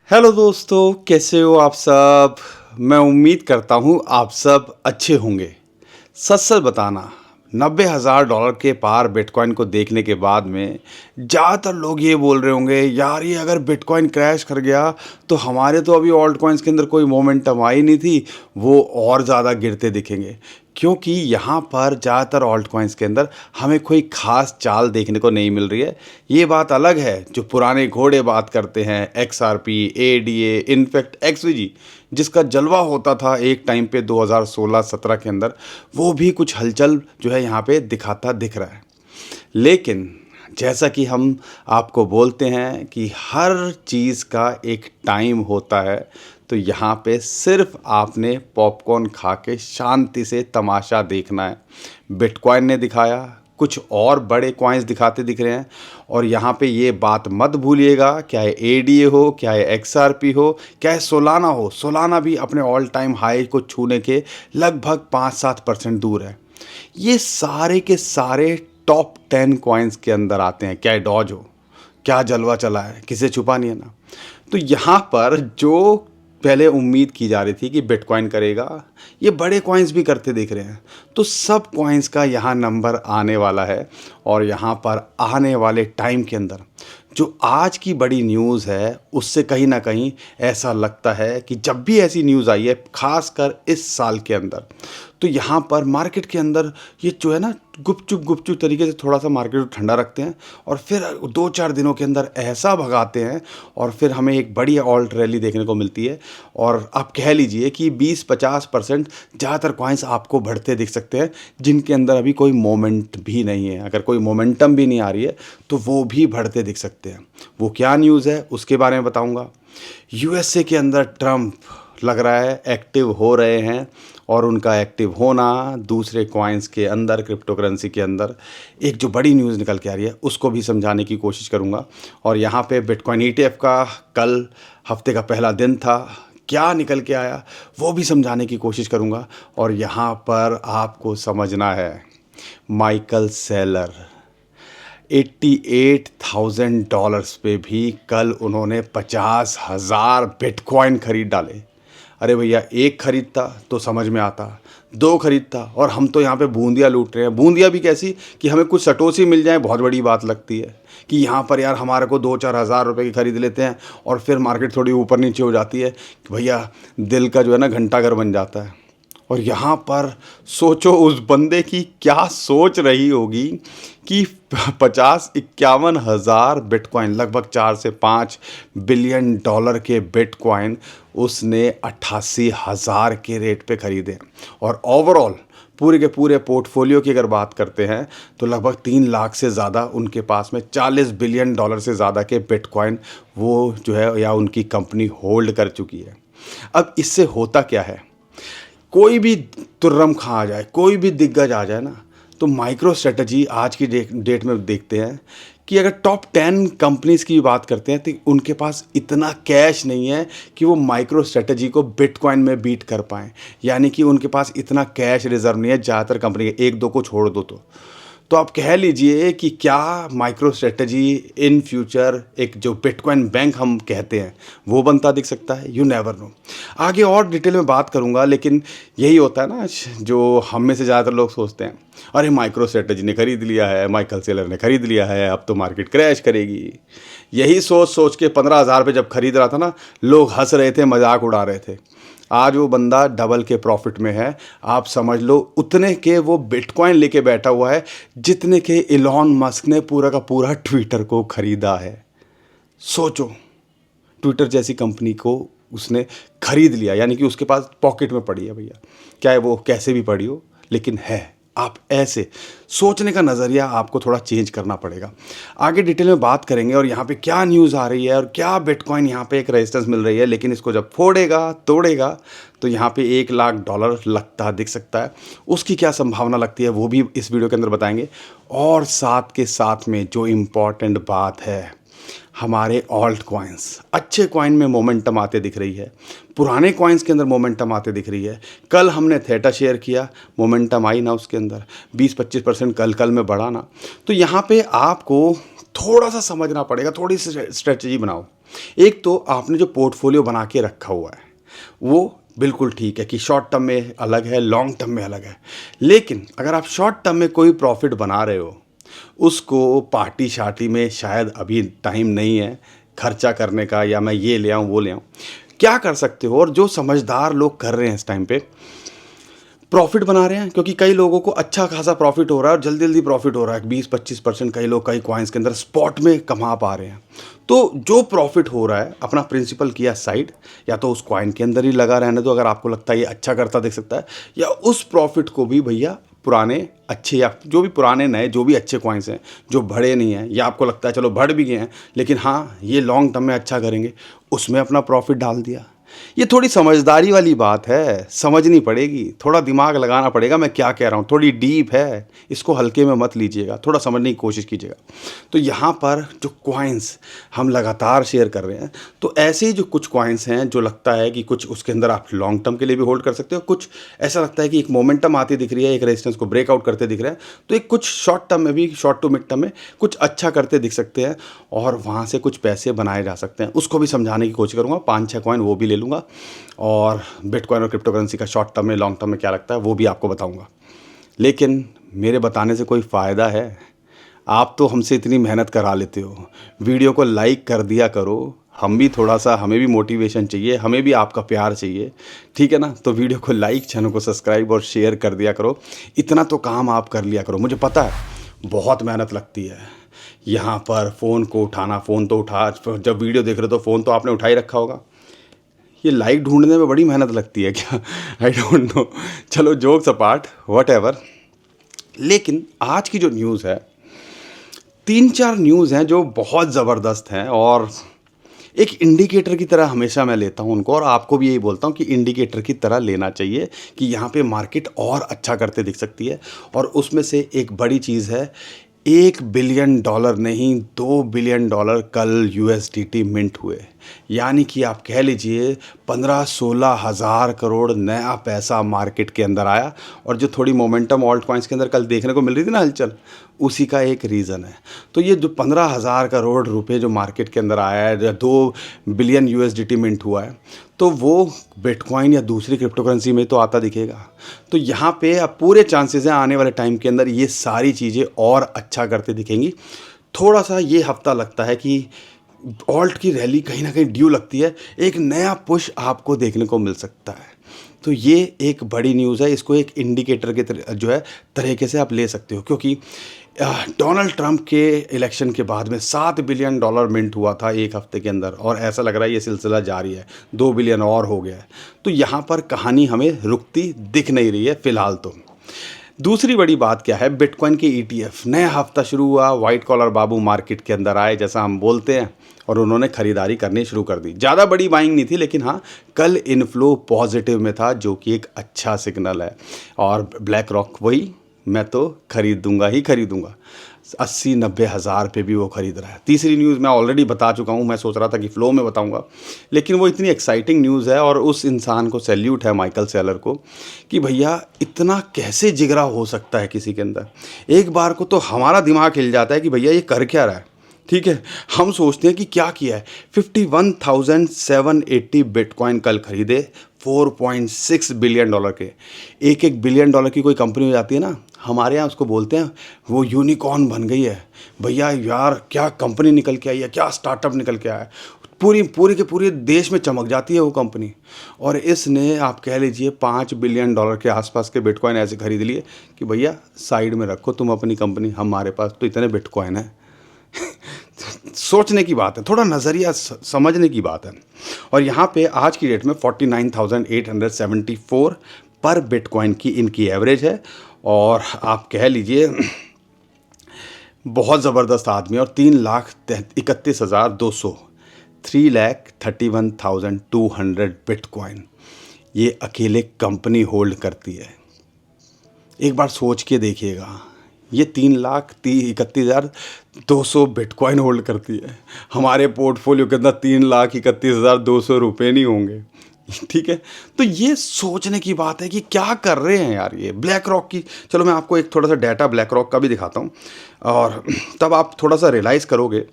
Hello दोस्तों, कैसे हो आप सब। मैं उम्मीद करता हूँ आप सब अच्छे होंगे। सच सच बताना, $90,000 के पार बिटकॉइन को देखने के बाद में ज़्यादातर लोग ये बोल रहे होंगे, यार ये अगर बिटकॉइन क्रैश कर गया तो हमारे तो अभी ऑल्ट कॉइन्स के अंदर कोई मोमेंटम आई नहीं थी, वो और ज़्यादा गिरते दिखेंगे। क्योंकि यहाँ पर ज़्यादातर ऑल्ट कॉइन्स के अंदर हमें कोई ख़ास चाल देखने को नहीं मिल रही है। ये बात अलग है जो पुराने घोड़े बात करते हैं, XRP, ADA, इनफैक्ट XVG, जिसका जलवा होता था एक टाइम पे 2016-17 के अंदर, वो भी कुछ हलचल जो है यहाँ पे दिखाता दिख रहा है। लेकिन जैसा कि हम आपको बोलते हैं कि हर चीज़ का एक टाइम होता है, तो यहाँ पे सिर्फ आपने पॉपकॉर्न खा के शांति से तमाशा देखना है। बिटकॉइन ने दिखाया, कुछ और बड़े कॉइन्स दिखाते दिख रहे हैं। और यहाँ पे ये बात मत भूलिएगा, क्या है ADA हो, क्या है XRP हो, क्या है सोलाना हो, सोलाना भी अपने ऑल टाइम हाई को छूने के लगभग 5-7% दूर है। ये सारे के सारे टॉप 10 कॉइन्स के अंदर आते हैं। क्या है डॉज हो, क्या जलवा चला है, किसे छुपा नहीं है ना। तो यहाँ पर जो पहले उम्मीद की जा रही थी कि बिटकॉइन करेगा, ये बड़े कॉइन्स भी करते दिख रहे हैं। तो सब कॉइन्स का यहाँ नंबर आने वाला है। और यहाँ पर आने वाले टाइम के अंदर जो आज की बड़ी न्यूज़ है, उससे कहीं ना कहीं ऐसा लगता है कि जब भी ऐसी न्यूज़ आई है, खासकर इस साल के अंदर, तो यहाँ पर मार्केट के अंदर ये जो है ना, गुपचुप तरीके से थोड़ा सा मार्केट को ठंडा रखते हैं और फिर 2-4 दिनों के अंदर ऐसा भगाते हैं और फिर हमें एक बड़ी ऑल्ट रैली देखने को मिलती है। और आप कह लीजिए कि 20-50% ज़्यादातर कॉइन्स आपको बढ़ते दिख सकते हैं, जिनके अंदर अभी कोई मोमेंट भी नहीं है। अगर कोई मोमेंटम भी नहीं आ रही है तो वो भी बढ़ते दिख सकते हैं। वो क्या न्यूज़ है उसके बारे में बताऊँगा। USA के अंदर ट्रम्प लग रहा है एक्टिव हो रहे हैं, और उनका एक्टिव होना दूसरे कॉइन्स के अंदर, क्रिप्टो करेंसी के अंदर एक जो बड़ी न्यूज़ निकल के आ रही है, उसको भी समझाने की कोशिश करूँगा। और यहाँ पे बिटकॉइन ETF का कल हफ्ते का पहला दिन था, क्या निकल के आया वो भी समझाने की कोशिश करूँगा। और यहाँ पर आपको समझना है, माइकल सेलर $88,000 पे भी कल उन्होंने 50,000 बिटकॉइन खरीद डाले। अरे भैया, एक खरीदता तो समझ में आता, दो खरीदता, और हम तो यहाँ पे बूंदियाँ लूट रहे हैं। बूंदियाँ भी कैसी कि हमें कुछ सटोसी मिल जाए, बहुत बड़ी बात लगती है कि यहाँ पर यार हमारे को 2-4 हज़ार रुपये की खरीद लेते हैं और फिर मार्केट थोड़ी ऊपर नीचे हो जाती है कि भैया दिल का जो है ना घंटाघर बन जाता है। और यहाँ पर सोचो उस बंदे की क्या सोच रही होगी कि 50-51 हज़ार बिटकॉइन, लगभग 4 से 5 बिलियन डॉलर के बिटकॉइन उसने 88,000 के रेट पे खरीदे। और ओवरऑल पूरे के पूरे पोर्टफोलियो की अगर बात करते हैं तो लगभग 3 लाख से ज़्यादा उनके पास में, 40 बिलियन डॉलर से ज़्यादा के बिटकॉइन वो जो है या उनकी कंपनी होल्ड कर चुकी है। अब इससे होता क्या है, कोई भी तुर्रम खां आ जाए, कोई भी दिग्गज आ जाए ना, तो माइक्रो स्ट्रेटजी आज की डेट में देखते हैं कि अगर टॉप 10 कंपनीज़ की बात करते हैं तो उनके पास इतना कैश नहीं है कि वो माइक्रो स्ट्रेटजी को बिटकॉइन में बीट कर पाएँ। यानी कि उनके पास इतना कैश रिजर्व नहीं है, ज़्यादातर कंपनी के, एक दो को छोड़ दो तो आप कह लीजिए कि क्या माइक्रो स्ट्रेटजी इन फ्यूचर एक जो बिटकॉइन बैंक हम कहते हैं वो बनता दिख सकता है। You never know. आगे और डिटेल में बात करूंगा, लेकिन यही होता है ना जो हम में से ज़्यादातर लोग सोचते हैं, अरे माइक्रो स्ट्रेटजी ने खरीद लिया है, माइकल सेलर ने खरीद लिया है, अब तो मार्केट क्रैश करेगी। यही सोच सोच के 15,000 पे जब खरीद रहा था ना, लोग हंस रहे थे, मजाक उड़ा रहे थे। आज वो बंदा डबल के प्रॉफिट में है। आप समझ लो उतने के वो बिटकॉइन लेके बैठा हुआ है जितने के इलॉन मस्क ने पूरा का पूरा ट्विटर को खरीदा है। सोचो, ट्विटर जैसी कंपनी को उसने खरीद लिया, यानी कि उसके पास पॉकेट में पड़ी है भैया, चाहे वो कैसे भी पड़ी हो, लेकिन है। आप ऐसे सोचने का नज़रिया आपको थोड़ा चेंज करना पड़ेगा। आगे डिटेल में बात करेंगे और यहाँ पे क्या न्यूज़ आ रही है और क्या बिटकॉइन यहाँ पे एक रेजिस्टेंस मिल रही है, लेकिन इसको जब फोड़ेगा तोड़ेगा तो यहाँ पे $1,00,000 लगता दिख सकता है। उसकी क्या संभावना लगती है वो भी इस वीडियो के अंदर बताएंगे। और साथ के साथ में जो इम्पॉर्टेंट बात है, हमारे ऑल्ट कॉइन्स, अच्छे कॉइन में मोमेंटम आते दिख रही है, पुराने कॉइन्स के अंदर मोमेंटम आते दिख रही है। कल हमने थेटा शेयर किया, मोमेंटम आई ना उसके अंदर 20-25% कल में बढ़ा ना। तो यहाँ पे आपको थोड़ा सा समझना पड़ेगा, थोड़ी सी स्ट्रेटजी बनाओ। एक तो आपने जो पोर्टफोलियो बना के रखा हुआ है वो बिल्कुल ठीक है कि शॉर्ट टर्म में अलग है, लॉन्ग टर्म में अलग है। लेकिन अगर आप शॉर्ट टर्म में कोई प्रॉफिट बना रहे हो, उसको पार्टी शार्टी में शायद अभी टाइम नहीं है खर्चा करने का, या मैं ये ले आऊँ वो ले आऊँ, क्या कर सकते हो। और जो समझदार लोग कर रहे हैं इस टाइम पे प्रॉफिट बना रहे हैं, क्योंकि कई लोगों को अच्छा खासा प्रॉफिट हो रहा है और जल्दी जल्दी प्रॉफिट हो रहा है, 20-25% कई लोग कई कॉइन्स के अंदर स्पॉट में कमा पा रहे हैं। तो जो प्रॉफिट हो रहा है अपना प्रिंसिपल किया साइड, या तो उस कॉइन के अंदर ही लगा रहने दो अगर आपको लगता है ये अच्छा करता दिख सकता है, या उस प्रॉफिट को भी भैया पुराने अच्छे या जो भी पुराने नए जो भी अच्छे कॉइन्स हैं जो बढ़े नहीं हैं, या आपको लगता है चलो बढ़ भी गए हैं लेकिन हाँ ये लॉन्ग टर्म में अच्छा करेंगे, उसमें अपना प्रॉफिट डाल दिया। ये थोड़ी समझदारी वाली बात है, समझनी पड़ेगी, थोड़ा दिमाग लगाना पड़ेगा। मैं क्या कह रहा हूँ थोड़ी डीप है, इसको हल्के में मत लीजिएगा, थोड़ा समझने की कोशिश कीजिएगा। तो यहाँ पर जो कॉइन्स हम लगातार शेयर कर रहे हैं, तो ऐसे ही जो कुछ कॉइन्स हैं जो लगता है कि कुछ उसके अंदर आप लॉन्ग टर्म के लिए भी होल्ड कर सकते हो, कुछ ऐसा लगता है कि एक मोमेंटम आती दिख रही है, एक रेजिस्टेंस को ब्रेकआउट करते दिख रहे हैं, तो एक कुछ शॉर्ट टर्म में भी, शॉर्ट टू मिड टर्म में कुछ अच्छा करते दिख सकते हैं और वहाँ से कुछ पैसे बनाए जा सकते हैं। उसको भी समझाने की कोशिश करूँगा, 5-6 कॉइन वो भी ले लूँगा, और बिटकॉइन और क्रिप्टो करेंसी का शॉर्ट टर्म में लॉन्ग टर्म में क्या लगता है वो भी आपको बताऊंगा। लेकिन मेरे बताने से कोई फ़ायदा है? आप तो हमसे इतनी मेहनत करा लेते हो, वीडियो को लाइक कर दिया करो, हम भी थोड़ा सा, हमें भी मोटिवेशन चाहिए, हमें भी आपका प्यार चाहिए, ठीक है ना। तो वीडियो को लाइक, चैनल को सब्सक्राइब और शेयर कर दिया करो, इतना तो काम आप कर लिया करो। मुझे पता है बहुत मेहनत लगती है यहाँ पर फ़ोन को उठाना, फ़ोन तो उठा, जब वीडियो देख रहे हो तो फ़ोन तो आपने उठा ही रखा होगा। ये लाइक ढूंढने में बड़ी मेहनत लगती है क्या? I don't know. चलो जोक्स अपार्ट, वट एवर। लेकिन आज की जो न्यूज़ है, 3-4 न्यूज़ हैं जो बहुत ज़बरदस्त हैं और एक इंडिकेटर की तरह हमेशा मैं लेता हूं उनको, और आपको भी यही बोलता हूं कि इंडिकेटर की तरह लेना चाहिए कि यहाँ पे मार्केट और अच्छा करते दिख सकती है। और उसमें से एक बड़ी चीज़ है, $1 बिलियन नहीं, $2 बिलियन कल यूएसडीटी मिंट हुए। यानी कि आप कह लीजिए 15-16 हज़ार करोड़ नया पैसा मार्केट के अंदर आया। और जो थोड़ी मोमेंटम ऑल्ट कॉइन्स के अंदर कल देखने को मिल रही थी ना हलचल, उसी का एक रीज़न है। तो ये जो 15,000 करोड़ रुपए जो मार्केट के अंदर आया है, 2 बिलियन यूएसडीटी मिंट हुआ है, तो वो बिटकॉइन या दूसरी क्रिप्टो करेंसी में तो आता दिखेगा। तो यहाँ पे अब पूरे चांसेस हैं आने वाले टाइम के अंदर ये सारी चीज़ें और अच्छा करते दिखेंगी। थोड़ा सा ये हफ्ता लगता है कि ऑल्ट की रैली कहीं ना कहीं ड्यू लगती है, एक नया पुश आपको देखने को मिल सकता है। तो ये एक बड़ी न्यूज़ है, इसको एक इंडिकेटर के जो है तरीके से आप ले सकते हो, क्योंकि डोनाल्ड ट्रंप के इलेक्शन के बाद में $7 बिलियन मिंट हुआ था एक हफ्ते के अंदर, और ऐसा लग रहा है ये सिलसिला जारी है, 2 बिलियन और हो गया है। तो यहाँ पर कहानी हमें रुकती दिख नहीं रही है फ़िलहाल। तो दूसरी बड़ी बात क्या है, बिटकॉइन के ईटीएफ नया हफ्ता शुरू हुआ, वाइट कॉलर बाबू मार्केट के अंदर आए जैसा हम बोलते हैं, और उन्होंने ख़रीदारी करनी शुरू कर दी। ज़्यादा बड़ी बाइंग नहीं थी, लेकिन हाँ कल इनफ्लो पॉजिटिव में था, जो कि एक अच्छा सिग्नल है। और ब्लैक रॉक वही, मैं तो खरीदूंगा ही खरीदूंगा, 80-90 हज़ार पे भी वो खरीद रहा है। तीसरी न्यूज़ मैं ऑलरेडी बता चुका हूँ, मैं सोच रहा था कि फ़्लो में बताऊँगा, लेकिन वो इतनी एक्साइटिंग न्यूज़ है, और उस इंसान को सैल्यूट है, माइकल सेलर को, कि भैया इतना कैसे जिगरा हो सकता है किसी के अंदर। एक बार को तो हमारा दिमाग हिल जाता है कि भैया ये कर क्या रहा है, ठीक है। हम सोचते हैं कि क्या किया है। 51,780 बिटकॉइन कल खरीदे, $4.6 बिलियन के। एक बिलियन डॉलर की कोई कंपनी हो जाती है ना, हमारे यहाँ उसको बोलते हैं वो यूनिकॉर्न बन गई है। भैया यार क्या कंपनी निकल के आई है, क्या स्टार्टअप निकल के आया है, पूरी के पूरे देश में चमक जाती है वो कंपनी। और इसने आप कह लीजिए $5 बिलियन के आसपास के बिटकॉइन ऐसे खरीद लिए कि भैया साइड में रखो तुम अपनी कंपनी, हमारे पास तो इतने बिटकॉइन है। सोचने की बात है, थोड़ा नज़रिया समझने की बात है। और यहाँ पे आज की डेट में 49,874 पर बिटकॉइन की इनकी एवरेज है। और आप कह लीजिए बहुत ज़बरदस्त आदमी, और 3,31,200 3,31,200 बिटकॉइन ये अकेले कंपनी होल्ड करती है। एक बार सोच के देखिएगा, ये 3,31,200 बिटकॉइन होल्ड करती है। हमारे पोर्टफोलियो के अंदर 3,31,200 रुपये नहीं होंगे, ठीक है। तो ये सोचने की बात है कि क्या कर रहे हैं यार ये ब्लैक रॉक की। चलो मैं आपको एक थोड़ा सा डाटा ब्लैक रॉक का भी दिखाता हूँ, और तब आप थोड़ा सा रियलाइज़ करोगे।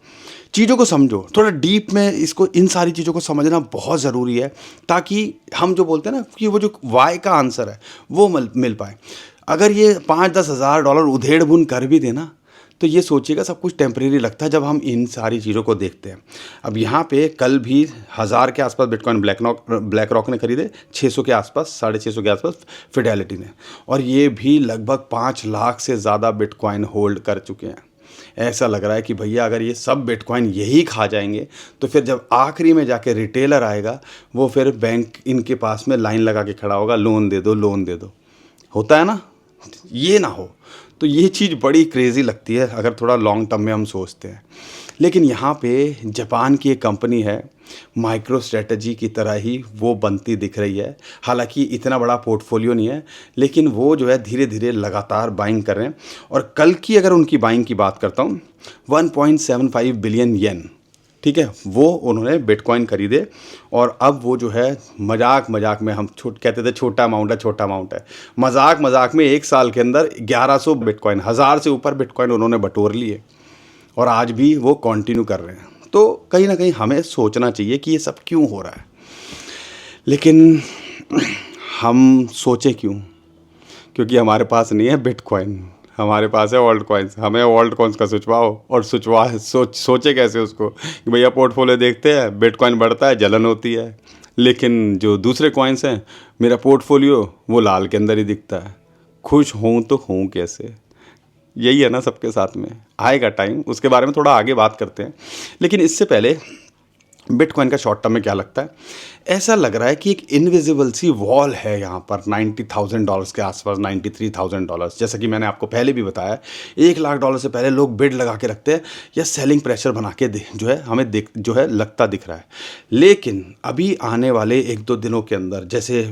चीज़ों को समझो थोड़ा डीप में, इसको इन सारी चीज़ों को समझना बहुत ज़रूरी है, ताकि हम जो बोलते हैं ना कि वो जो वाई का आंसर है वो मिल पाए। अगर ये 5-10 हज़ार डॉलर उधेड़ बुन कर भी देना, तो ये सोचिएगा सब कुछ टेम्परेरी लगता है जब हम इन सारी चीज़ों को देखते हैं। अब यहाँ पे कल भी 1000 के आसपास बिटकॉइन ब्लैक रॉक ने खरीदे, 600 के आसपास, 650 के आसपास फिडेलिटी ने, और ये भी लगभग 5 लाख से ज़्यादा बिटकॉइन होल्ड कर चुके हैं। ऐसा लग रहा है कि भैया अगर ये सब बिटकॉइन यही खा जाएंगे, तो फिर जब आखिरी में जाके रिटेलर आएगा, वो फिर बैंक इनके पास में लाइन लगा के खड़ा होगा, लोन दे दो, लोन दे दो। होता है ना, ये ना हो। तो ये चीज़ बड़ी क्रेज़ी लगती है अगर थोड़ा लॉन्ग टर्म में हम सोचते हैं। लेकिन यहाँ पे जापान की एक कंपनी है, माइक्रो स्ट्रेटजी की तरह ही वो बनती दिख रही है। हालांकि इतना बड़ा पोर्टफोलियो नहीं है, लेकिन वो जो है धीरे धीरे लगातार बाइंग कर रहे हैं। और कल की अगर उनकी बाइंग की बात करता हूँ, 1.75 बिलियन येन, ठीक है, वो उन्होंने बिटकॉइन खरीदे। और अब वो जो है मजाक मजाक में, हम कहते थे छोटा अमाउंट है, छोटा अमाउंट है, मजाक मजाक में एक साल के अंदर 1100 बिटकॉइन, 1000 से ऊपर बिटकॉइन उन्होंने बटोर लिए, और आज भी वो कंटिन्यू कर रहे हैं। तो कहीं ना कहीं हमें सोचना चाहिए कि ये सब क्यों हो रहा है। लेकिन हम सोचें क्यों? क्योंकि हमारे पास नहीं है बिटकॉइन, हमारे पास है ओल्ड कॉइन्स। हमें ओल्ड कॉइन्स का सोचवाओ, और सोचे कैसे उसको कि भैया पोर्टफोलियो देखते हैं, बिटकॉइन बढ़ता है, जलन होती है, लेकिन जो दूसरे कॉइन्स हैं, मेरा पोर्टफोलियो वो लाल के अंदर ही दिखता है। खुश हूँ तो हूँ कैसे? यही है ना सबके साथ में। आएगा टाइम, उसके बारे में थोड़ा आगे बात करते हैं। लेकिन इससे पहले बिटकॉइन का शॉर्ट टर्म में क्या लगता है? ऐसा लग रहा है कि एक इनविजिबल सी वॉल है यहाँ पर $90,000 के आसपास, $93,000। जैसा कि मैंने आपको पहले भी बताया, $1 लाख से पहले लोग बिड लगा के रखते हैं या सेलिंग प्रेशर बना के जो है हमें जो है लगता दिख रहा है। लेकिन अभी आने वाले 1-2 दिनों के अंदर, जैसे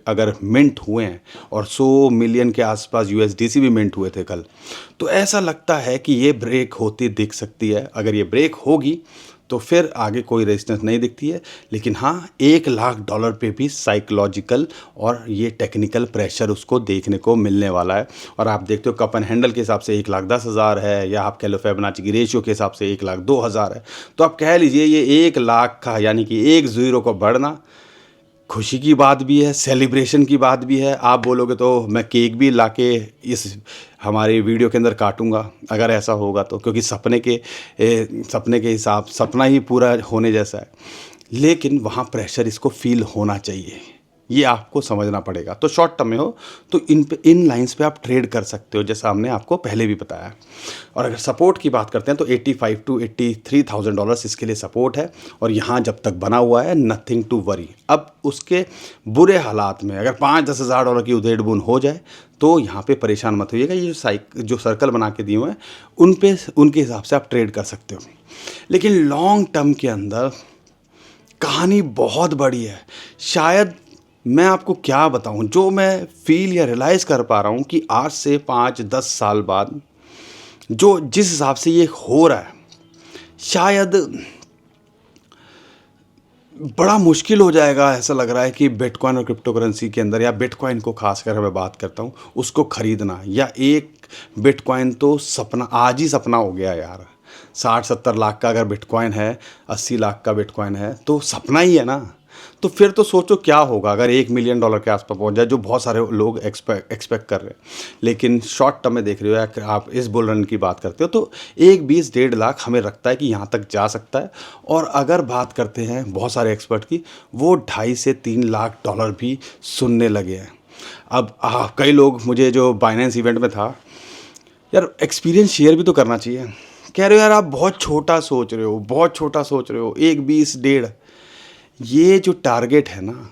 अगर मिंट हुए हैं और 100 मिलियन के आसपास USDC भी मिंट हुए थे कल, तो ऐसा लगता है कि ये ब्रेक होती दिख सकती है। अगर ये ब्रेक होगी तो फिर आगे कोई रेजिस्टेंस नहीं दिखती है। लेकिन हाँ, $1 लाख पे भी साइकोलॉजिकल और ये टेक्निकल प्रेशर उसको देखने को मिलने वाला है। और आप देखते हो कप एंड हैंडल के हिसाब से 1,10,000 है, या आप कह लो फिबोनाची की रेशियो के हिसाब से 1,02,000 है। तो आप कह लीजिए ये 1 लाख का, यानी कि एक ज़ीरो को बढ़ना खुशी की बात भी है, सेलिब्रेशन की बात भी है। आप बोलोगे तो मैं केक भी लाके इस हमारे वीडियो के अंदर काटूंगा अगर ऐसा होगा तो, क्योंकि सपने के हिसाब सपना ही पूरा होने जैसा है। लेकिन वहाँ प्रेशर इसको फील होना चाहिए, ये आपको समझना पड़ेगा। तो शॉर्ट टर्म में हो तो इन लाइंस पे आप ट्रेड कर सकते हो, जैसा हमने आपको पहले भी बताया। और अगर सपोर्ट की बात करते हैं तो $85,000 इसके लिए सपोर्ट है, और यहाँ जब तक बना हुआ है नथिंग टू वरी। अब उसके बुरे हालात में अगर $5-10 हज़ार की उधेड़ बुन हो जाए तो यहाँ पे परेशान मत होइएगा। ये जो सर्कल बना के दिए हुए हैं उनके हिसाब से आप ट्रेड कर सकते हो। लेकिन लॉन्ग टर्म के अंदर कहानी बहुत बड़ी है। शायद मैं आपको क्या बताऊं, जो मैं फील या रियलाइज़ कर पा रहा हूं कि आज से 5-10 साल बाद जो जिस हिसाब से ये हो रहा है, शायद बड़ा मुश्किल हो जाएगा। ऐसा लग रहा है कि बिटकॉइन और क्रिप्टो करेंसी के अंदर, या बिटकॉइन को खासकर मैं बात करता हूँ, उसको ख़रीदना, या एक बिटकॉइन तो सपना, आज ही सपना हो गया यार। 60-70 लाख का अगर बिटकॉइन है, 80 लाख का बिटकॉइन है, तो सपना ही है ना। तो फिर तो सोचो क्या होगा अगर $1 मिलियन के आसपास पहुंच जाए, जो बहुत सारे लोग एक्सपेक्ट कर रहे हैं। लेकिन शॉर्ट टर्म में देख रहे हो या आप इस बुल रन की बात करते हो, तो 1-20-1.5 लाख हमें लगता है कि यहाँ तक जा सकता है। और अगर बात करते हैं बहुत सारे एक्सपर्ट की, वो $2.5 से $3 लाख भी सुनने लगे हैं। अब कई लोग, मुझे जो बाइनेंस इवेंट में था यार, एक्सपीरियंस शेयर भी तो करना चाहिए। कह रहे हो यार आप बहुत छोटा सोच रहे हो, बहुत छोटा सोच रहे हो, 1-20-1.5। ये जो टारगेट है ना,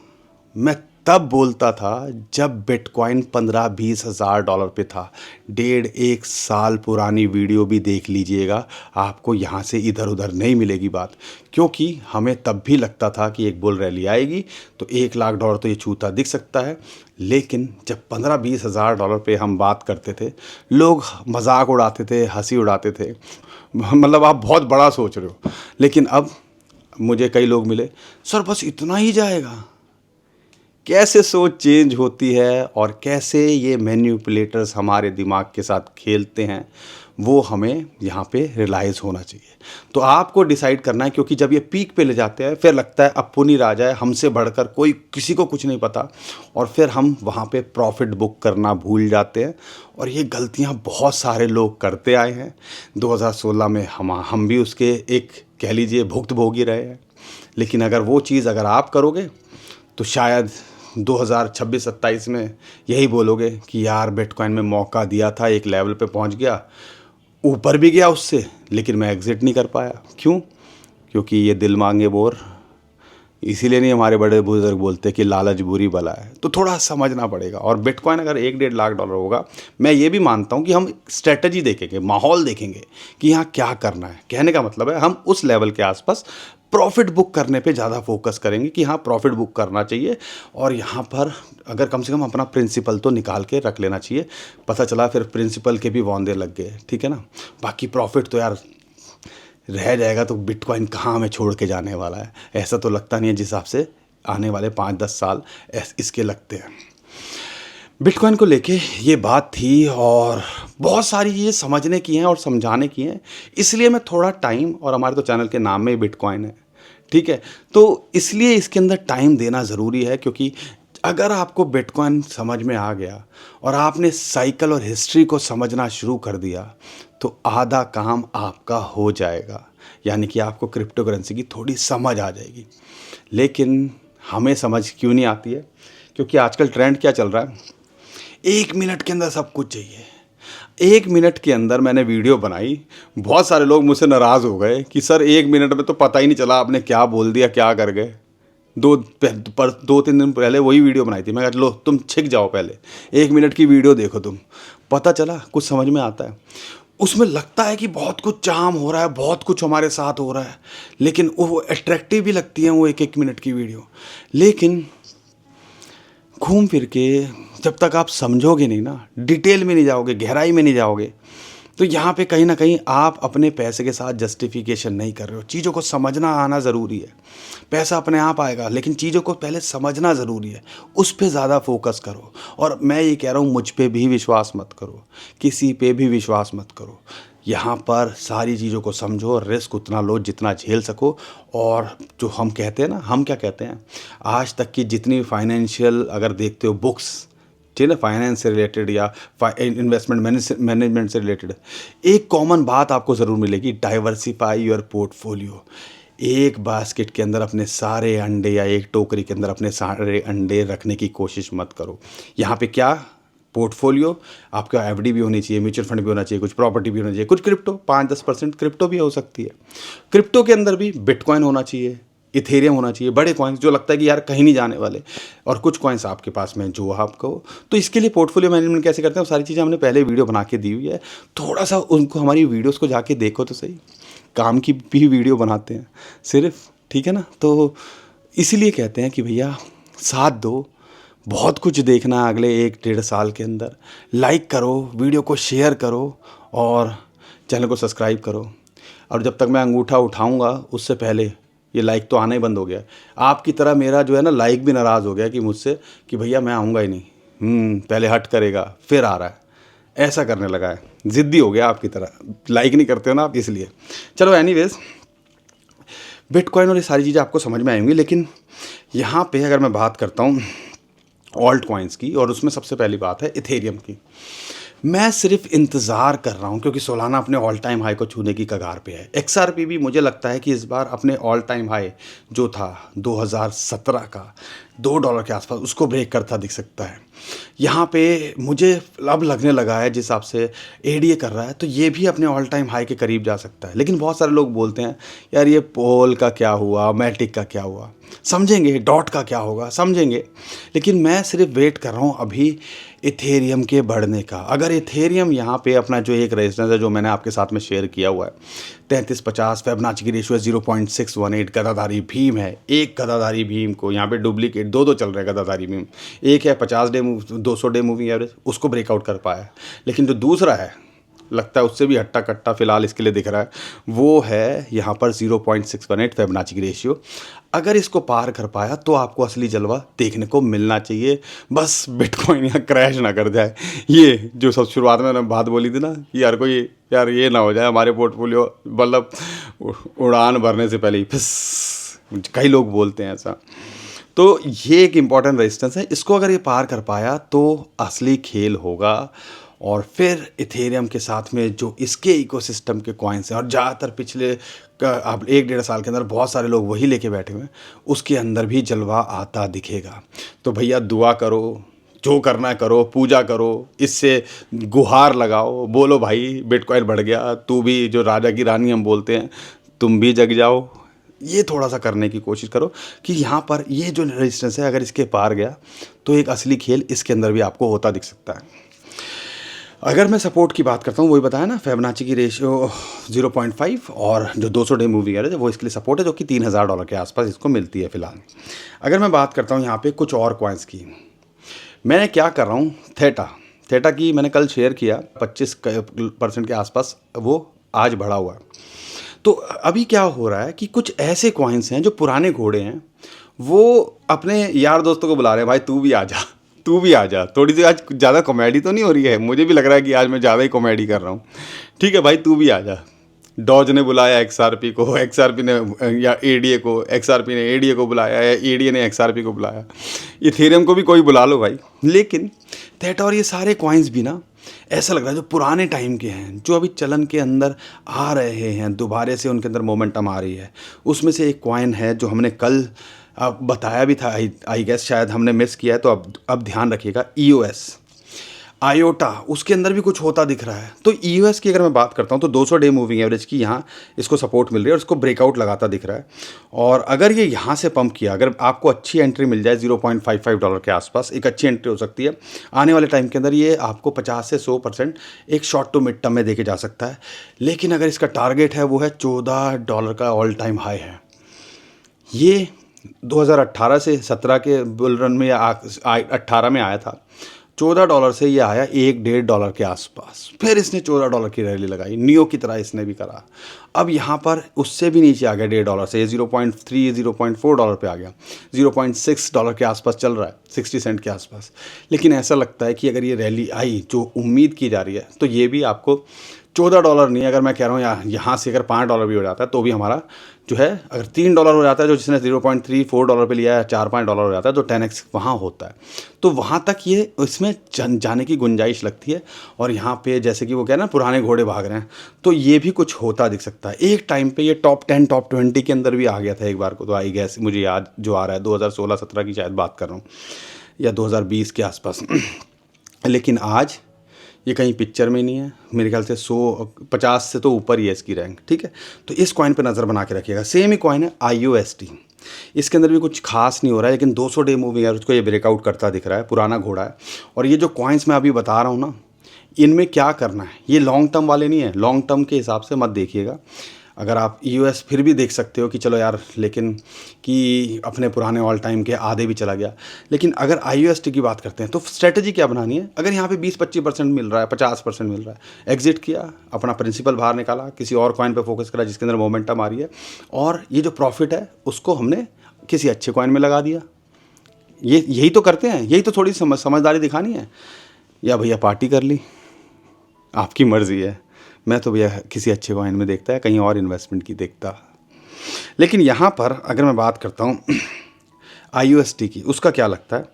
मैं तब बोलता था जब बिटकॉइन $15-20 पे था। 1.5 साल पुरानी वीडियो भी देख लीजिएगा, आपको यहाँ से इधर उधर नहीं मिलेगी बात। क्योंकि हमें तब भी लगता था कि एक बुल रैली आएगी तो $1 लाख तो ये छूता दिख सकता है। लेकिन जब $15-20 पे हम बात करते थे, लोग मजाक उड़ाते थे, हंसी उड़ाते थे, मतलब आप बहुत बड़ा सोच रहे हो। लेकिन अब मुझे कई लोग मिले, सर बस इतना ही जाएगा, कैसे सोच चेंज होती है और कैसे ये मैनिपुलेटर्स हमारे दिमाग के साथ खेलते हैं, वो हमें यहाँ पे रियलाइज़ होना चाहिए। तो आपको डिसाइड करना है, क्योंकि जब ये पीक पे ले जाते हैं फिर लगता है अब पुनी राजा है, हमसे बढ़कर कोई किसी को कुछ नहीं पता, और फिर हम वहाँ पे प्रॉफिट बुक करना भूल जाते हैं। और ये गलतियाँ बहुत सारे लोग करते आए हैं। 2016 में हम भी उसके एक कह लीजिए भुक्तभोगी रहे हैं। लेकिन अगर वो चीज़ अगर आप करोगे तो शायद 2026-27 में यही बोलोगे कि यार बिटकॉइन में मौका दिया था, एक लेवल पे पहुंच गया, ऊपर भी गया उससे, लेकिन मैं एग्ज़िट नहीं कर पाया। क्यों? क्योंकि ये दिल मांगे बोर, इसीलिए नहीं हमारे बड़े बुजुर्ग बोलते कि लालच बुरी बला है। तो थोड़ा समझना पड़ेगा। और बिटकॉइन अगर 1-1.5 लाख होगा, मैं ये भी मानता हूँ कि हम स्ट्रेटजी देखेंगे, माहौल देखेंगे कि यहाँ क्या करना है। कहने का मतलब है हम उस लेवल के आसपास प्रॉफिट बुक करने पे ज़्यादा फोकस करेंगे कि हाँ प्रॉफिट बुक करना चाहिए, और यहाँ पर अगर कम से कम अपना प्रिंसिपल तो निकाल के रख लेना चाहिए। पता चला फिर प्रिंसिपल के भी वांदे लग गए, ठीक है ना। बाकी प्रॉफिट तो यार रह जाएगा, तो बिटकॉइन कहाँ हमें छोड़ के जाने वाला है, ऐसा तो लगता नहीं है जिस हिसाब से आने वाले 5-10 साल इसके लगते हैं। बिटकॉइन को लेके ये बात थी, और बहुत सारी चीज़ें समझने की हैं और समझाने की हैं, इसलिए मैं थोड़ा टाइम, और हमारे तो चैनल के नाम में ही बिटकॉइन है, ठीक है, तो इसलिए इसके अंदर टाइम देना ज़रूरी है। क्योंकि अगर आपको बिटकॉइन समझ में आ गया और आपने साइकिल और हिस्ट्री को समझना शुरू कर दिया, तो आधा काम आपका हो जाएगा, यानी कि आपको क्रिप्टो करेंसी की थोड़ी समझ आ जाएगी। लेकिन हमें समझ क्यों नहीं आती है? क्योंकि आजकल ट्रेंड क्या चल रहा है, 1 मिनट के अंदर सब कुछ चाहिए। 1 मिनट के अंदर मैंने वीडियो बनाई, बहुत सारे लोग मुझसे नाराज़ हो गए कि सर 1 मिनट में तो पता ही नहीं चला आपने क्या बोल दिया, क्या कर गए। 2-3 दिन पहले वही वीडियो बनाई थी, मैं कहा लो तुम छिक जाओ, पहले 1 मिनट की वीडियो देखो तुम, पता चला कुछ समझ में आता है। उसमें लगता है कि बहुत कुछ चाम हो रहा है, बहुत कुछ हमारे साथ हो रहा है, लेकिन वो अट्रैक्टिव भी लगती है वो 1-1 मिनट की वीडियो। लेकिन घूम फिर के जब तक आप समझोगे नहीं ना, डिटेल में नहीं जाओगे, गहराई में नहीं जाओगे, तो यहाँ पे कहीं ना कहीं आप अपने पैसे के साथ जस्टिफिकेशन नहीं कर रहे हो। चीज़ों को समझना आना ज़रूरी है। पैसा अपने आप आएगा, लेकिन चीज़ों को पहले समझना ज़रूरी है, उस पर ज़्यादा फोकस करो। और मैं ये कह रहा हूँ, मुझ पे भी विश्वास मत करो, किसी पे भी विश्वास मत करो। यहाँ पर सारी चीज़ों को समझो, रिस्क उतना लो जितना झेल सको। और जो हम कहते हैं ना, हम क्या कहते हैं, आज तक की जितनी फाइनेंशियल अगर देखते हो बुक्स, ठीक है ना, फाइनेंस से रिलेटेड या इन्वेस्टमेंट मैनेजमेंट से रिलेटेड, एक कॉमन बात आपको ज़रूर मिलेगी, डाइवर्सिफाई योर पोर्टफोलियो। एक बास्केट के अंदर अपने सारे अंडे, या एक टोकरी के अंदर अपने सारे अंडे रखने की कोशिश मत करो। यहाँ पे क्या, पोर्टफोलियो आपका एफडी भी होनी चाहिए, म्यूचुअल फंड भी होना चाहिए, कुछ प्रॉपर्टी भी होना चाहिए, कुछ क्रिप्टो, 5-10% क्रिप्टो भी हो सकती है। क्रिप्टो के अंदर भी बिटकॉइन होना चाहिए, इथेरियम होना चाहिए, बड़े कॉइन्स जो लगता है कि यार कहीं नहीं जाने वाले, और कुछ कॉइन्स आपके पास में जो आपको। तो इसके लिए पोर्टफोलियो मैनेजमेंट कैसे करते हैं, वो सारी चीज़ें हमने पहले वीडियो बना के दी हुई है। थोड़ा सा उनको, हमारी वीडियोस को जाके देखो तो सही, काम की भी वीडियो बनाते हैं सिर्फ, ठीक है ना। तो इसीलिए कहते हैं कि भैया साथ दो, बहुत कुछ देखना है अगले 1-1.5 साल के अंदर। लाइक करो, वीडियो को शेयर करो, और चैनल को सब्सक्राइब करो। और जब तक मैं अंगूठा उठाऊंगा उससे पहले ये लाइक तो आना ही बंद हो गया। आपकी तरह मेरा जो है ना लाइक भी नाराज़ हो गया कि मुझसे कि भैया मैं आऊँगा ही नहीं, पहले हट करेगा फिर आ रहा है, ऐसा करने लगा है, ज़िद्दी हो गया आपकी तरह, लाइक नहीं करते हो ना आप, इसलिए। चलो एनीवेज, बिटकॉइन और ये सारी चीज़ें आपको समझ में आएंगी। लेकिन यहाँ पे अगर मैं बात करता हूँ ऑल्ट कॉइन्स की, और उसमें सबसे पहली बात है इथेरियम की। मैं सिर्फ इंतज़ार कर रहा हूँ, क्योंकि सोलाना अपने ऑल टाइम हाई को छूने की कगार पे है। XRP भी मुझे लगता है कि इस बार अपने ऑल टाइम हाई जो था 2017 का $2 के आसपास, उसको ब्रेक करता दिख सकता है। यहाँ पे मुझे अब लगने लगा है जिस हिसाब से ADA कर रहा है, तो ये भी अपने ऑल टाइम हाई के करीब जा सकता है। लेकिन बहुत सारे लोग बोलते हैं यार ये पोल का क्या हुआ, मैटिक का क्या हुआ, समझेंगे, डॉट का क्या होगा समझेंगे। लेकिन मैं सिर्फ वेट कर रहा हूँ अभी इथेरियम के बढ़ने का। अगर इथेरियम यहाँ पे अपना जो एक रेजिस्टेंस है जो मैंने आपके साथ में शेयर किया हुआ है 3350, फिबोनाची की रेशियो है 0.618, गदाधारी भीम है, एक गदाधारी भीम को यहाँ पे डुप्लीकेट दो चल रहे हैं गदाधारी भीम। एक है 50 डे 200 डे मूविंग एवरेज, उसको ब्रेकआउट कर पाया, लेकिन जो दूसरा है लगता है उससे भी हट्टा कट्टा फिलहाल इसके लिए दिख रहा है, वो है यहाँ पर 0.618 फिबोनाची की रेशियो। अगर इसको पार कर पाया तो आपको असली जलवा देखने को मिलना चाहिए, बस बिटकॉइन यहाँ क्रैश ना कर जाए। ये जो सब शुरुआत में मैंने बात बोली थी ना कि यार ये ना हो जाए हमारे पोर्टफोलियो, मतलब उड़ान भरने से पहले ही फिस, कई लोग बोलते हैं ऐसा। तो ये एक इम्पॉर्टेंट रेजिस्टेंस है, इसको अगर ये पार कर पाया तो असली खेल होगा। और फिर इथेरियम के साथ में जो इसके इकोसिस्टम के कॉइन्स हैं, और ज़्यादातर पिछले अब 1-1.5 साल के अंदर बहुत सारे लोग वही लेके बैठे हुए हैं, उसके अंदर भी जलवा आता दिखेगा। तो भैया दुआ करो, जो करना है करो, पूजा करो, इससे गुहार लगाओ, बोलो भाई बिटकॉइन बढ़ गया, तू भी जो राजा की रानी हम बोलते हैं, तुम भी जग जाओ। ये थोड़ा सा करने की कोशिश करो कि यहाँ पर ये जो रेजिस्टेंस है अगर इसके पार गया तो एक असली खेल इसके अंदर भी आपको होता दिख सकता है। अगर मैं सपोर्ट की बात करता हूँ, वही बताया ना, फिबोनाची की रेशियो 0.5 और जो 200 डे मूविंग एवरेज है वो इसके लिए सपोर्ट है, जो कि $3000 के आसपास इसको मिलती है फिलहाल। अगर मैं बात करता हूँ यहाँ पे कुछ और कॉइन्स की, मैं क्या कर रहा हूँ, थेटा की मैंने कल शेयर किया, 25% के आसपास वो आज बढ़ा हुआ है। तो अभी क्या हो रहा है कि कुछ ऐसे कॉइन्स हैं जो पुराने घोड़े हैं, वो अपने यार दोस्तों को बुला रहे हैं, भाई तू भी आ जा। थोड़ी सी आज ज़्यादा कॉमेडी तो नहीं हो रही है, मुझे भी लग रहा है कि आज मैं ज़्यादा ही कॉमेडी कर रहा हूँ। ठीक है भाई, तू भी आ जा। डॉज ने बुलाया एक्सआरपी को, एक्सआरपी ने या एडीए को, एक्सआरपी ने एडीए को बुलाया, या एडीए ने एक्सआरपी को बुलाया, इथेरियम को भी कोई बुला लो भाई। लेकिन थेटा और ये सारे कॉइन्स भी ना ऐसा लग रहा है जो पुराने टाइम के हैं, जो अभी चलन के अंदर आ रहे हैं, दोबारा से उनके अंदर मोमेंटम आ रही है। उसमें से एक कॉइन है जो हमने कल बताया भी था, आई गेस शायद हमने मिस किया है, तो अब ध्यान रखिएगा, EOS, आयोटा, उसके अंदर भी कुछ होता दिख रहा है। तो EOS की अगर मैं बात करता हूँ तो 200 डे मूविंग एवरेज की यहाँ इसको सपोर्ट मिल रही है और इसको ब्रेकआउट लगाता दिख रहा है। और अगर ये यहाँ से पंप किया, अगर आपको अच्छी एंट्री मिल जाए $0.55 के आसपास, एक अच्छी एंट्री हो सकती है आने वाले टाइम के अंदर, ये आपको 50 से 100% एक शॉर्ट टू मिड टर्म में देके जा सकता है। लेकिन अगर इसका टारगेट है वो है $14 का ऑल टाइम हाई है। ये 2018 से 17 के बुल रन में या 18 में आया था, $14 से ये आया $1-1.5 के आसपास, फिर इसने $14 की रैली लगाई, नियो की तरह इसने भी करा। अब यहाँ पर उससे भी नीचे आ गया $1.5 से, ये 0.3 $0.4 पे आ गया, $0.6 के आसपास चल रहा है, 60 सेंट के आसपास। लेकिन ऐसा लगता है कि अगर ये रैली आई जो उम्मीद की जा रही है, तो ये भी आपको $14 नहीं, अगर मैं कह रहा हूँ यहाँ से अगर $5 भी हो जाता है तो भी हमारा जो है, अगर $3 हो जाता है, जो जिसने $0.34 पे लिया है, $4-5 हो जाता है, तो 10x वहाँ होता है। तो वहाँ तक ये इसमें जाने की गुंजाइश लगती है। और यहाँ पे जैसे कि वो कह रहे हैं ना, पुराने घोड़े भाग रहे हैं, तो ये भी कुछ होता दिख सकता है। एक टाइम पे ये टॉप 10 टॉप 20 के अंदर भी आ गया था एक बार को, तो आई गेस मुझे याद जो आ रहा है 2016-17 की शायद बात कर रहा हूँ, या 2020 के आसपास। लेकिन आज ये कहीं पिक्चर में नहीं है, मेरे ख्याल से 150 से तो ऊपर ही है इसकी रैंक। ठीक है, तो इस कॉइन पे नज़र बना के रखिएगा। सेम ही कॉइन है IOST, इसके अंदर भी कुछ खास नहीं हो रहा है, लेकिन 200 डे मूविंग एवरेज को ये ब्रेकआउट करता दिख रहा है, पुराना घोड़ा है। और ये जो कॉइन्स मैं अभी बता रहा हूँ ना, इनमें क्या करना है, ये लॉन्ग टर्म वाले नहीं है, लॉन्ग टर्म के हिसाब से मत देखिएगा। अगर आप EOS फिर भी देख सकते हो कि चलो यार, लेकिन कि अपने पुराने ऑल टाइम के आधे भी चला गया। लेकिन अगर IOST की बात करते हैं तो स्ट्रेटजी क्या बनानी है, अगर यहाँ पे 20-25% मिल रहा है, 50% मिल रहा है, एग्जिट किया, अपना प्रिंसिपल बाहर निकाला, किसी और कॉइन पे फोकस करा जिसके अंदर मोमेंटम आ रही है, और ये जो प्रॉफिट है उसको हमने किसी अच्छे कॉइन में लगा दिया। यही तो करते हैं, यही तो थोड़ी समझदारी दिखानी है। या भैया पार्टी कर ली, आपकी मर्ज़ी है। मैं तो भैया किसी अच्छे कॉइन में देखता है, कहीं और इन्वेस्टमेंट की देखता। लेकिन यहाँ पर अगर मैं बात करता हूँ IOST की, उसका क्या लगता है,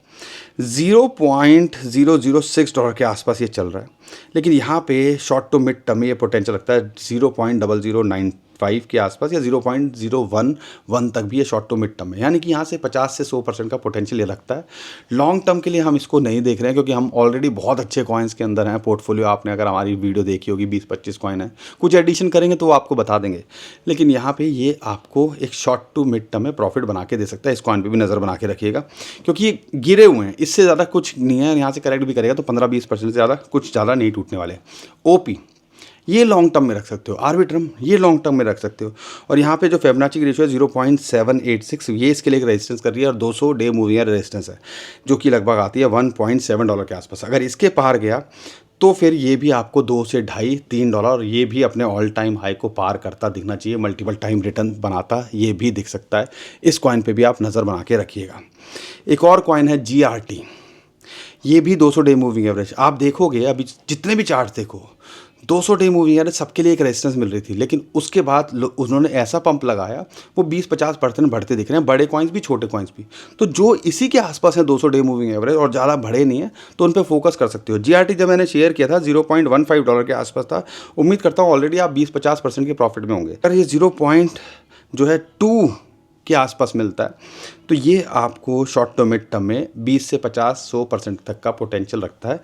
$0.006 के आसपास ये चल रहा है। लेकिन यहाँ पे शॉर्ट टू मिड टर्म में ये पोटेंशियल लगता है 0.0095 के आसपास, या 0.011 तक भी ये शॉर्ट टू मिड टर्म है। यानी कि यहाँ से 50 से 100% का पोटेंशियल ये लगता है। लॉन्ग टर्म के लिए हम इसको नहीं देख रहे हैं, क्योंकि हम ऑलरेडी बहुत अच्छे कॉइन्स के अंदर हैं पोर्टफोलियो। आपने अगर हमारी वीडियो देखी होगी, 20-25 कॉइन है, कुछ एडिशन करेंगे तो वो आपको बता देंगे। लेकिन यहाँ पे ये आपको एक शॉर्ट टू मिड टर्म में प्रॉफिट बना के दे सकता है। इस कॉइन पे भी नज़र बना के रखिएगा, क्योंकि ये गिरे हुए हैं, इससे ज़्यादा कुछ नहीं है। यहाँ से करेक्ट भी करेगा तो 15-20% से ज़्यादा कुछ ज़्यादा नहीं टूटने वाले। OP ये लॉन्ग टर्म में रख सकते हो, आर्बिट्रम ये लॉन्ग टर्म में रख सकते हो। और यहाँ पे जो फिबोनाची की रेशियो है 0.786, ये इसके लिए एक रेजिस्टेंस कर रही है, और 200 डे मूविंग रेजिस्टेंस है जो कि लगभग आती है $1.7 के आसपास। अगर इसके पार गया तो फिर ये भी आपको 2 से ढाई $3 और ये भी अपने ऑल टाइम हाई को पार करता दिखना चाहिए, मल्टीपल टाइम रिटर्न बनाता ये भी दिख सकता है। इस कॉइन पे भी आप नज़र बना के रखिएगा। एक और कॉइन है GRT, ये भी 200 डे मूविंग एवरेज। आप देखोगे अभी जितने भी चार्ट देखो 200 डे मूविंग एवरेज सबके लिए एक रेजिस्टेंस मिल रही थी, लेकिन उसके बाद उन्होंने ऐसा पंप लगाया वो 20-50% बढ़ते दिख रहे हैं, बड़े कॉइन्स भी छोटे कॉइन्स भी। तो जो इसी के आसपास है 200 डे मूविंग एवरेज और ज़्यादा बढ़े नहीं है तो उन पर फोकस कर सकते हो। GRT जब मैंने शेयर किया था $0.15 के आसपास था, उम्मीद करता हूँ ऑलरेडी आप 20-50% के प्रॉफिट में होंगे। अगर ये 0.2 के आसपास मिलता है तो ये आपको शॉर्ट टर्म मिड टर्म में 20 से 50-100% तक का पोटेंशियल रखता है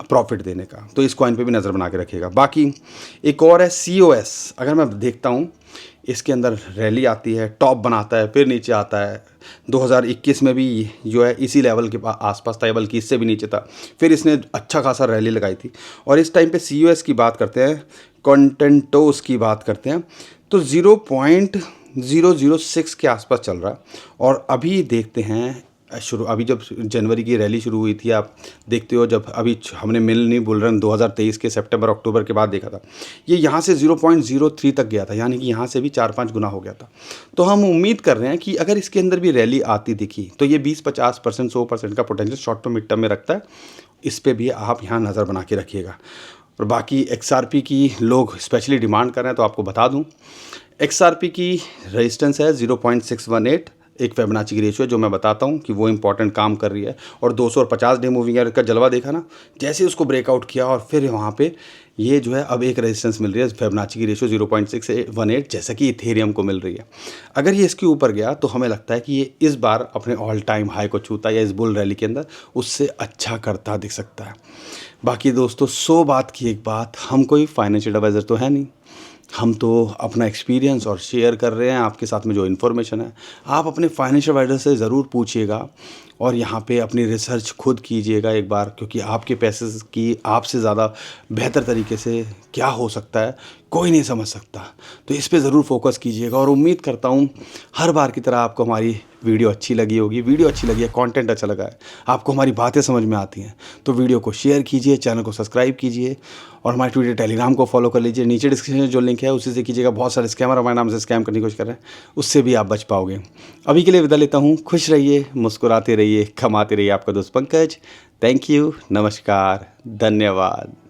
प्रॉफिट देने का। तो इस कॉइन पे भी नज़र बना के रखिएगा। बाकी एक और है COS, अगर मैं देखता हूँ इसके अंदर रैली आती है, टॉप बनाता है, फिर नीचे आता है। 2021 में भी जो है इसी लेवल के आसपास था, बल्कि इससे भी नीचे था, फिर इसने अच्छा खासा रैली लगाई थी। और इस टाइम पे COS की बात करते हैं, कॉन्टेंटोस की बात करते हैं, तो 0.006 के आसपास चल रहा है। और अभी देखते हैं अभी जब जनवरी की रैली शुरू हुई थी, आप देखते हो जब अभी हमने मिल बुल रन 2023 के सितंबर अक्टूबर के बाद देखा था, ये यहाँ से 0.03 तक गया था, यानी कि यहाँ से भी 4-5 गुना हो गया था। तो हम उम्मीद कर रहे हैं कि अगर इसके अंदर भी रैली आती दिखी तो ये 20-50%, 100% का potential short term mid term में रखता है। इस पर भी आप यहाँ नज़र बना के रखिएगा। और बाकी XRP की लोग स्पेशली डिमांड कर रहे हैं तो आपको बता दूँ, XRP की रेजिस्टेंस है 0.618, एक फिबोनाची की रेशियो है जो मैं बताता हूँ कि वो इंपॉर्टेंट काम कर रही है। और 200 और 50 डे मूविंग एवरेज का जलवा देखा ना, जैसे उसको ब्रेकआउट किया और फिर वहाँ पे ये जो है अब एक रेजिस्टेंस मिल रही है फिबोनाची की रेशियो 0.618, जैसा कि इथेरियम को मिल रही है। अगर ये इसके ऊपर गया तो हमें लगता है कि ये इस बार अपने ऑल टाइम हाई को छूता है या इस बुल रैली के अंदर उससे अच्छा करता दिख सकता है। बाकी दोस्तों 100 बात की एक बात, हम कोई फाइनेंशियल एडवाइज़र तो है नहीं, हम तो अपना एक्सपीरियंस और शेयर कर रहे हैं आपके साथ में जो इन्फॉर्मेशन है। आप अपने फाइनेंशियल एडवाइज़र से ज़रूर पूछिएगा और यहाँ पे अपनी रिसर्च खुद कीजिएगा एक बार, क्योंकि आपके पैसे की आपसे ज़्यादा बेहतर तरीके से क्या हो सकता है कोई नहीं समझ सकता। तो इस पे ज़रूर फोकस कीजिएगा और उम्मीद करता हूँ हर बार की तरह आपको हमारी वीडियो अच्छी लगी होगी। वीडियो अच्छी लगी है, कंटेंट अच्छा लगा है, आपको हमारी बातें समझ में आती हैं, तो वीडियो को शेयर कीजिए, चैनल को सब्सक्राइब कीजिए और हमारे ट्विटर टेलीग्राम को फॉलो कर लीजिए। नीचे डिस्क्रिप्शन में जो लिंक है उसी से कीजिएगा। बहुत सारे स्कैमर हमारे नाम से स्कैम करने की कोशिश कर रहे हैं, उससे भी आप बच पाओगे। अभी के लिए विदा लेता हूँ। खुश रहिए, मुस्कुराते रहिए, कमाते रहिए। आपका दोस्त पंकज। थैंक यू, नमस्कार, धन्यवाद।